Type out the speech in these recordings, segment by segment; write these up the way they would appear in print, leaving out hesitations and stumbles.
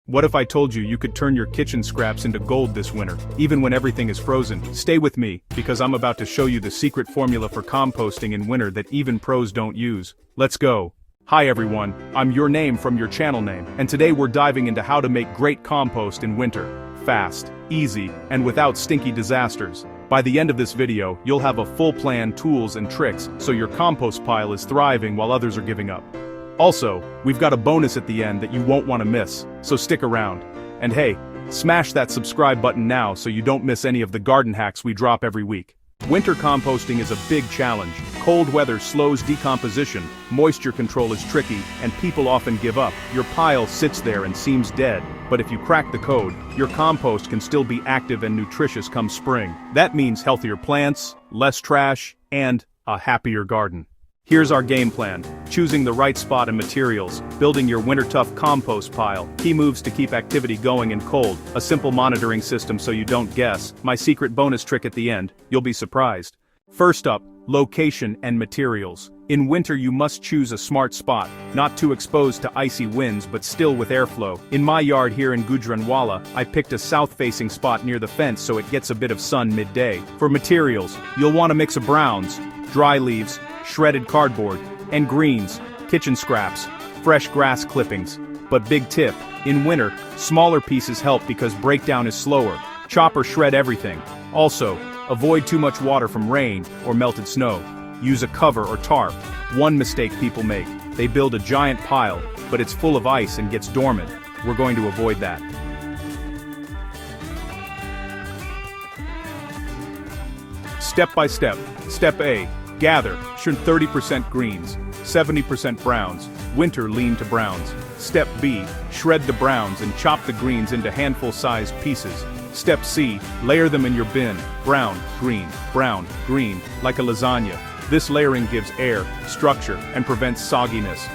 What if I told you you could turn your kitchen scraps into gold this winter, even when everything is frozen? Stay with me, because I'm about to show you the secret formula for composting in winter that even pros don't use. Let's go. Hi everyone, I'm your name from your channel name, and today we're diving into how to make great compost in winter. Fast, easy, and without stinky disasters. By the end of this video, you'll have a full plan, tools and tricks, so your compost pile is thriving while others are giving up. Also, we've got a bonus at the end that you won't want to miss, so stick around. And hey, smash that subscribe button now so you don't miss any of the garden hacks we drop every week. Winter composting is a big challenge. Cold weather slows decomposition, moisture control is tricky, and people often give up. Your pile sits there and seems dead, but if you crack the code, your compost can still be active and nutritious come spring. That means healthier plants, less trash, and a happier garden. Here's our game plan: choosing the right spot and materials, building your winter-tough compost pile, key moves to keep activity going in cold, a simple monitoring system so you don't guess, my secret bonus trick at the end, you'll be surprised. First up, location and materials. In winter you must choose a smart spot, not too exposed to icy winds but still with airflow. In my yard here in Gujranwala, I picked a south-facing spot near the fence so it gets a bit of sun midday. For materials, you'll want a mix of browns, dry leaves, shredded cardboard, and greens, kitchen scraps, fresh grass clippings. But big tip, in winter, smaller pieces help because breakdown is slower. Chop or shred everything. Also, avoid too much water from rain or melted snow. Use a cover or tarp. One mistake people make: they build a giant pile, but it's full of ice and gets dormant. We're going to avoid that. Step by step. Step A. Gather, 30% greens, 70% browns, winter lean to browns. Step B, shred the browns and chop the greens into handful-sized pieces. Step C, layer them in your bin, brown, green, like a lasagna. This layering gives air, structure, and prevents sogginess.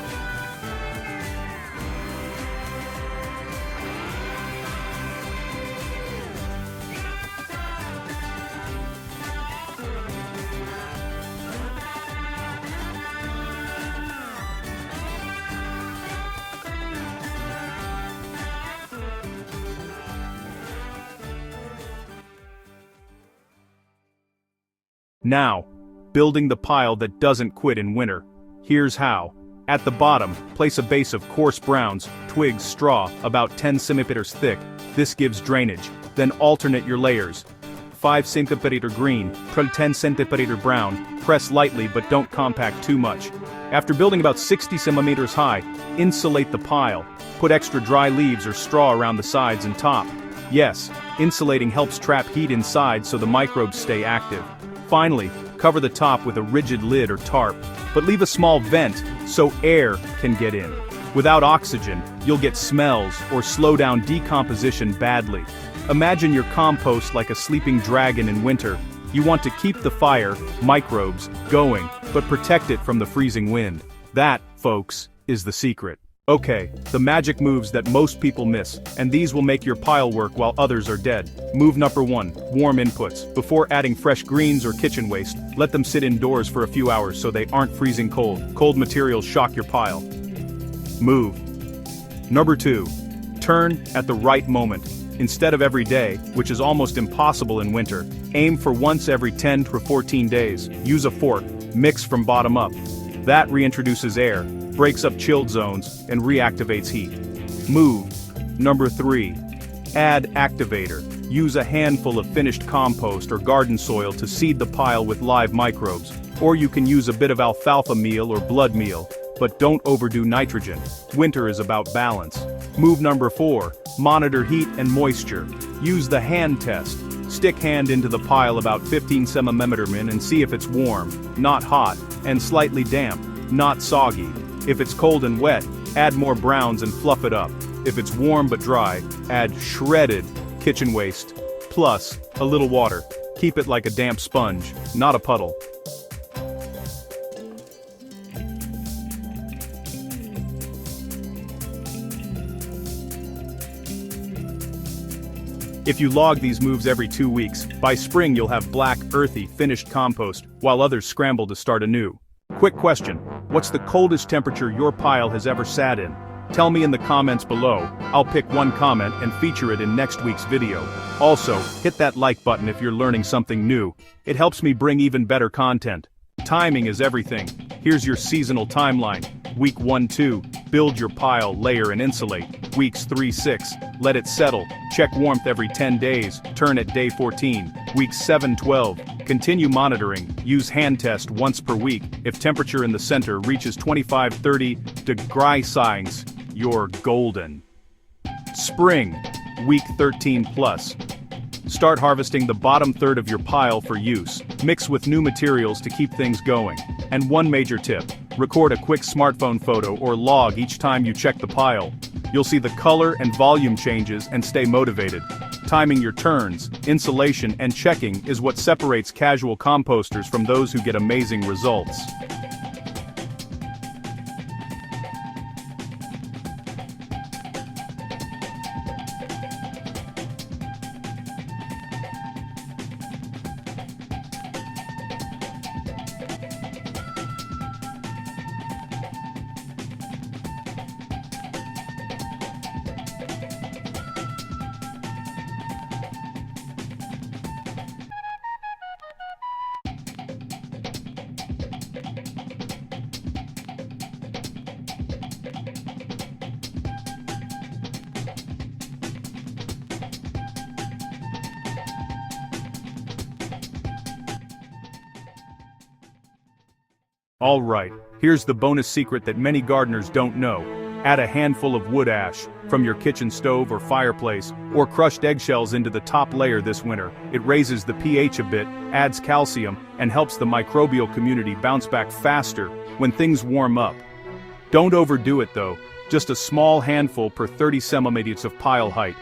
Now, building the pile that doesn't quit in winter. Here's how. At the bottom, place a base of coarse browns, twigs, straw, about 10 centimeters thick. This gives drainage. Then alternate your layers. 5 centimeter green, 10 centimeter brown, press lightly but don't compact too much. After building about 60 centimeters high, insulate the pile. Put extra dry leaves or straw around the sides and top. Yes, insulating helps trap heat inside so the microbes stay active. Finally, cover the top with a rigid lid or tarp, but leave a small vent so air can get in. Without oxygen, you'll get smells or slow down decomposition badly. Imagine your compost like a sleeping dragon in winter. You want to keep the fire, microbes, going, but protect it from the freezing wind. That, folks, is the secret. Okay, the magic moves that most people miss, and these will make your pile work while others are dead. Move number 1, warm inputs. Before adding fresh greens or kitchen waste, let them sit indoors for a few hours so they aren't freezing cold. Cold materials shock your pile. Move. Number 2, turn at the right moment. Instead of every day, which is almost impossible in winter, aim for once every 10 to 14 days. Use a fork, mix from bottom up. That reintroduces air, breaks up chilled zones, and reactivates heat. Move. Number 3. Add activator. Use a handful of finished compost or garden soil to seed the pile with live microbes, or you can use a bit of alfalfa meal or blood meal, but don't overdo nitrogen. Winter is about balance. Move number 4. Monitor heat and moisture. Use the hand test. Stick hand into the pile about 15 centimeters in and see if it's warm, not hot, and slightly damp, not soggy. If it's cold and wet, add more browns and fluff it up. If it's warm but dry, add shredded kitchen waste, plus a little water. Keep it like a damp sponge, not a puddle. If you log these moves every 2 weeks, by spring you'll have black, earthy, finished compost, while others scramble to start anew. Quick question: what's the coldest temperature your pile has ever sat in? Tell me in the comments below. I'll pick one comment and feature it in next week's video. Also, hit that like button if you're learning something new. It helps me bring even better content. Timing is everything. Here's your seasonal timeline. Week 1-2, build your pile, layer and insulate. Weeks 3-6, let it settle. Check warmth every 10 days, turn at day 14. Weeks 7-12, continue monitoring. Use hand test once per week. If temperature in the center reaches 25-30 degrees Celsius, you're golden. Spring, week 13 plus. Start harvesting the bottom third of your pile for use. Mix with new materials to keep things going. And one major tip, record a quick smartphone photo or log each time you check the pile. You'll see the color and volume changes and stay motivated. Timing your turns, insulation and checking is what separates casual composters from those who get amazing results. Alright, here's the bonus secret that many gardeners don't know. Add a handful of wood ash, from your kitchen stove or fireplace, or crushed eggshells into the top layer this winter. It raises the pH a bit, adds calcium, and helps the microbial community bounce back faster when things warm up. Don't overdo it though, just a small handful per 30 centimeters of pile height.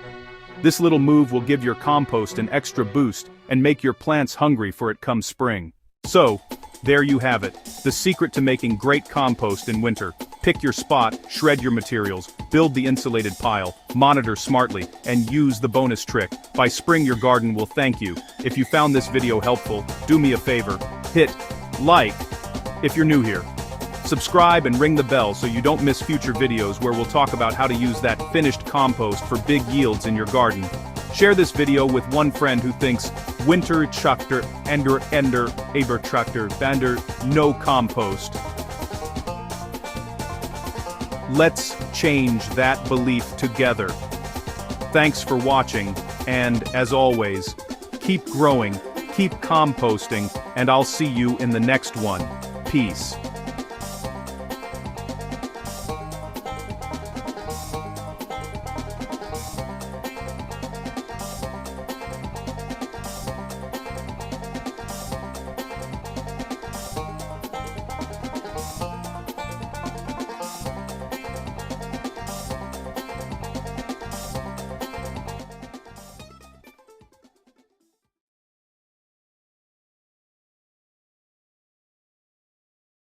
This little move will give your compost an extra boost and make your plants hungry for it come spring. So, there you have it, the secret to making great compost in winter. Pick your spot, shred your materials, build the insulated pile, monitor smartly, and use the bonus trick. By spring your garden will thank you. If you found this video helpful, do me a favor, hit like if you're new here. Subscribe and ring the bell so you don't miss future videos where we'll talk about how to use that finished compost for big yields in your garden. Share this video with one friend who thinks winter tractor ender aber tractor bander no compost. Let's change that belief together. Thanks for watching, and as always, keep growing, keep composting, and I'll see you in the next one. Peace.